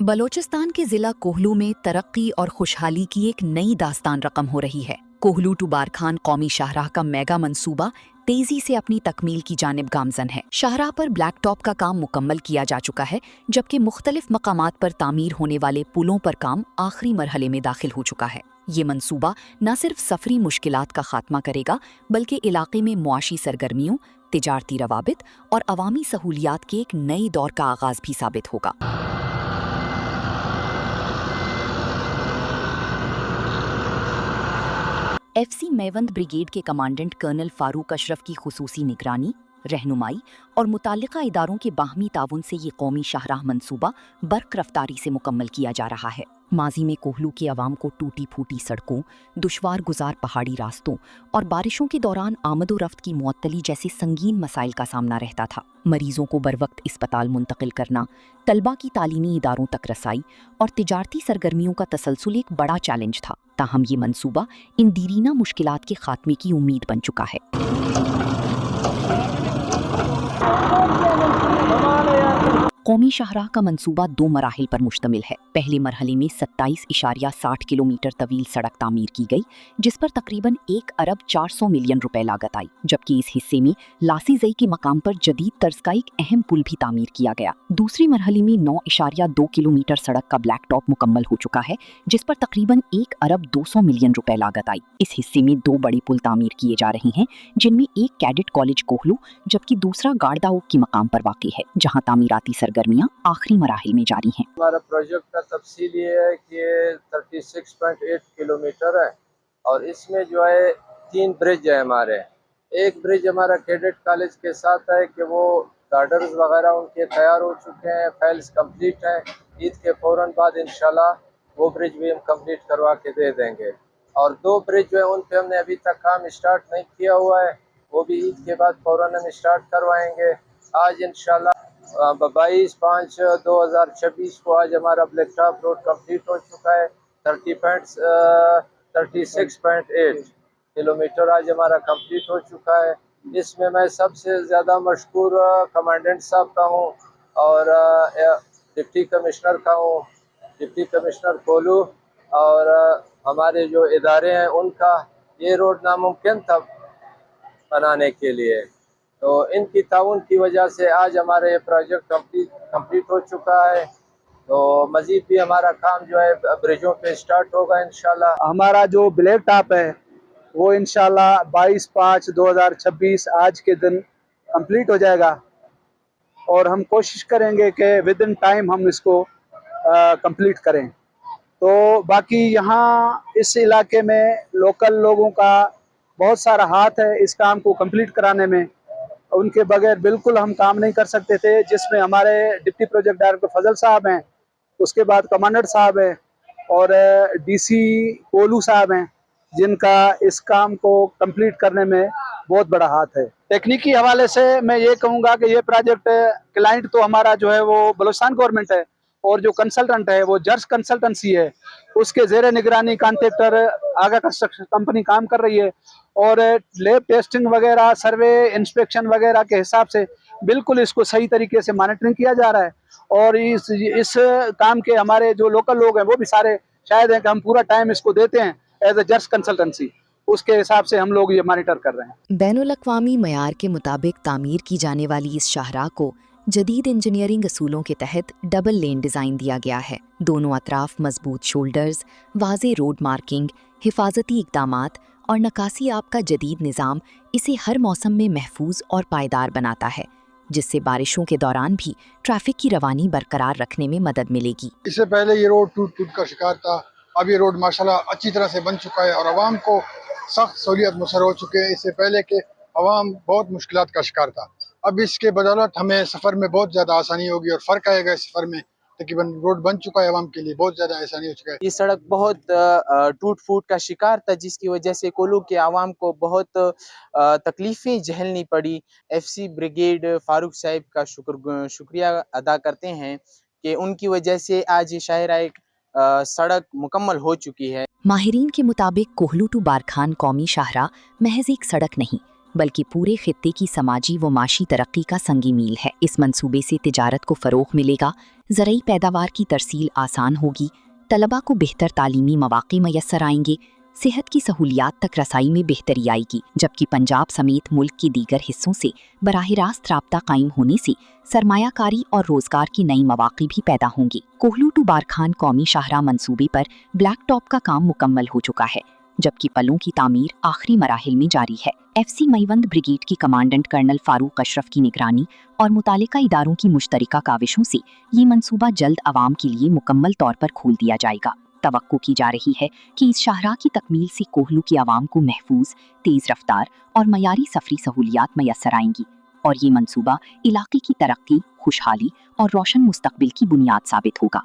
बलोचिस्तान के जिला कोहलू में तरक्की और खुशहाली की एक नई दास्तान रकम हो रही है। कोहलू टू बारखान कौमी शाहराह का मेगा मंसूबा तेजी से अपनी तकमील की जानिब गामजन है। शाहराह पर ब्लैक टॉप का काम मुकम्मल किया जा चुका है, जबकि मुख्तलिफ मकामात पर तामीर होने वाले पुलों पर काम आखिरी मरहले में दाखिल हो चुका है। ये मंसूबा न सिर्फ सफरी मुश्किलात का खात्मा करेगा, बल्कि इलाके में मुआशी सरगर्मियों, तिजारती रवाबित और अवामी सहूलियात के एक नए दौर का आगाज भी साबित होगा। FC मेवंद ब्रिगेड के कमांडेंट कर्नल फारूक अशरफ की खुसूसी निगरानी, रहनुमाई और मुताल्लिका इदारों के बाहमी ताउन से ये कौमी शाहराह मंसूबा बर्क रफ्तारी से मुकम्मल किया जा रहा है। माजी में कोहलू के अवाम को टूटी फूटी सड़कों, दुश्वार गुजार पहाड़ी रास्तों और बारिशों के दौरान आमदो रफ्त की मुअत्तली जैसे संगीन मसाइल का सामना रहता था। मरीजों को बरवक्त अस्पताल मुंतकिल करना, तलबा की तालीमी इदारों तक रसाई और तिजारती सरगर्मियों का तसलसल एक बड़ा चैलेंज था। ताहम ये मंसूबा इन दीरीना मुश्किलात के खात्मे की उम्मीद बन चुका है। कौमी शाहराह का मंसूबा 2 मराहिल पर मुश्तमिल है। पहले मरहले में 27.60 किलोमीटर तवील सड़क तामीर की गई, जिस पर तकरीबन 1 अरब 400 मिलियन रुपए लागत आई, जबकि इस हिस्से में लासी जई के मकाम पर जदीद तर्ज का एक अहम पुल भी तामीर किया गया। दूसरी मरहले में 9.2 किलोमीटर सड़क का ब्लैक टॉप मुकम्मल हो चुका है, जिस पर तकरीबन 1 अरब 200 मिलियन रुपए लागत आई। इस हिस्से में 2 बड़े पुल तामीर किए जा रहे हैं, जिनमें एक कैडेट कॉलेज कोहलू जबकि दूसरा गार्डाओ की मकाम पर वाक़ई है, जहाँ तामीराती सरगर्मियां आखिरी मराहिल में जारी हैं। हमारा प्रोजेक्ट का तफसील ये है कि 36.8 किलोमीटर है और इसमें जो है 3 ब्रिज है हमारे। एक ब्रिज हमारा कैडेट कॉलेज के साथ है कि वो गार्डर्स वगैरह उनके तैयार हो चुके हैं, फाइल्स कंप्लीट हैं। ईद के फ़ौरन बाद इंशाल्लाह वो ब्रिज भी हम कंप्लीट करवा के दे देंगे। और 2 ब्रिज जो है उन पे हमने अभी तक काम स्टार्ट नहीं किया हुआ है, वो भी ईद के बाद फ़ौरन हम स्टार्ट करवाएंगे। आज इंशाल्लाह 22/5/2026 को आज हमारा ब्लैक टॉप रोड कंप्लीट हो चुका है। 36.8 किलोमीटर आज हमारा कंप्लीट हो चुका है। इसमें मैं सबसे ज़्यादा मशकूर कमांडेंट साहब का हूँ और डिप्टी कमिश्नर का हूँ, डिप्टी कमिश्नर कोलू और हमारे जो इदारे हैं उनका। ये रोड नामुमकिन था बनाने के लिए, तो इनकी ताउन की वजह से आज हमारा ये प्रोजेक्ट कंप्लीट हो चुका है। तो मज़ीद भी हमारा काम जो है ब्रिजों पे स्टार्ट होगा इंशाल्लाह। हमारा जो ब्लैक टॉप है वो इंशाल्लाह 22/5/2026 आज के दिन कंप्लीट हो जाएगा और हम कोशिश करेंगे कि विद इन टाइम हम इसको कंप्लीट करें। तो बाकी यहाँ इस इलाके में लोकल लोगों का बहुत सारा हाथ है इस काम को कंप्लीट कराने में। उनके बगैर बिल्कुल हम काम नहीं कर सकते थे, जिसमें हमारे डिप्टी प्रोजेक्ट डायरेक्टर फजल साहब हैं, उसके बाद कमांडर साहब हैं और DC कोलू साहब हैं, जिनका इस काम को कंप्लीट करने में बहुत बड़ा हाथ है। टेक्निकी हवाले से मैं ये कहूँगा कि ये प्रोजेक्ट क्लाइंट तो हमारा जो है वो बलूचिस्तान गवर्नमेंट है और जो कंसल्टेंट है वो जर्स कंसल्टेंसी है, उसके ज़ेरे निगरानी कॉन्ट्रैक्टर आगा कंस्ट्रक्शन कंपनी काम कर रही है और लैब टेस्टिंग वगैरह, सर्वे, इंस्पेक्शन वगैरह के हिसाब से बिल्कुल इसको सही तरीके से मॉनिटरिंग किया जा रहा है। और इस काम के हमारे जो लोकल लोग हैं वो भी सारे शायद हैं कि हम पूरा टाइम इसको देते हैं एज ए जर्स कंसल्टेंसी, उसके हिसाब से हम लोग ये मॉनिटर कर रहे हैं। बैनुल-अक़वामी मयार के मुताबिक तामीर की जाने वाली इस शाहराह को जदीद इंजीनियरिंग असूलों के तहत डबल लेन डिज़ाइन दिया गया है। दोनों अतराफ मजबूत शोल्डर्स, वाज़े रोड मार्किंग, हिफाजती इक़दामात और नकासी आब का जदीद निज़ाम इसे हर मौसम में महफूज और पायदार बनाता है, जिससे बारिशों के दौरान भी ट्रैफिक की रवानी बरकरार रखने में मदद मिलेगी। इससे पहले ये रोड टूट का शिकार था, अब ये रोड माशाल्लाह अच्छी तरह से बन चुका है और आवाम को सख्त सहूलियत मुसर हो चुके हैं। इससे पहले के आवाम बहुत मुश्किलात का शिकार था, अब इसके बदौलत हमें सफ़र में बहुत ज़्यादा आसानी होगी और फ़र्क आएगा इस सफ़र में। तकरीबन रोड बन चुका है, आवाम के लिए बहुत ज़्यादा आसानी हो चुका है। ये सड़क बहुत टूट फूट का शिकार था, जिसकी वजह से कोलू के आवाम को बहुत तकलीफ़ें झेलनी पड़ी। FC ब्रिगेड फारूक साहब का शुक्रिया अदा करते हैं कि उनकी वजह से आज ये शाहराह सड़क मुकम्मल हो चुकी है। माहिरीन के मुताबिक कोहलू टू बारखान कौमी शाहराह महज एक सड़क नहीं, बल्कि पूरे खित्ते की समाजी व माशी तरक्की का संगी मील है। इस मंसूबे से तिजारत को फ़रोग़ मिलेगा, ज़रई पैदावार की तरसील आसान होगी, तलबा को बेहतर तालीमी मौक़े मैसर आएंगे, सेहत की सहूलियात तक रसाई में बेहतरी आएगी, जबकि पंजाब समेत मुल्क के दीगर हिस्सों से बराह रास्त राब्ता कायम होने से सरमायाकारी और रोज़गार की नई मौक़े भी पैदा होंगे। कोहलू टू बारखान कौमी शाहराह मंसूबे पर ब्लैक टॉप का काम मुकम्मल हो चुका है, जबकि पलों की तामीर आखिरी मराहिल में जारी है। FC मईवंद ब्रिगेड की कमांडेंट कर्नल फारूक अशरफ की निगरानी और मुतालिका इदारों की मुश्तरका काविशों से ये मंसूबा जल्द आवाम के लिए मुकम्मल तौर पर खोल दिया जाएगा। तवक्को की जा रही है कि इस शाहराह की तकमील से कोहलू की आवाम को महफूज, तेज़ रफ्तार और मयारी सफरी सहूलियात मैसर आएंगी और ये मंसूबा इलाके की तरक्की, खुशहाली और रोशन मुस्तकबिल की बुनियाद साबित होगा।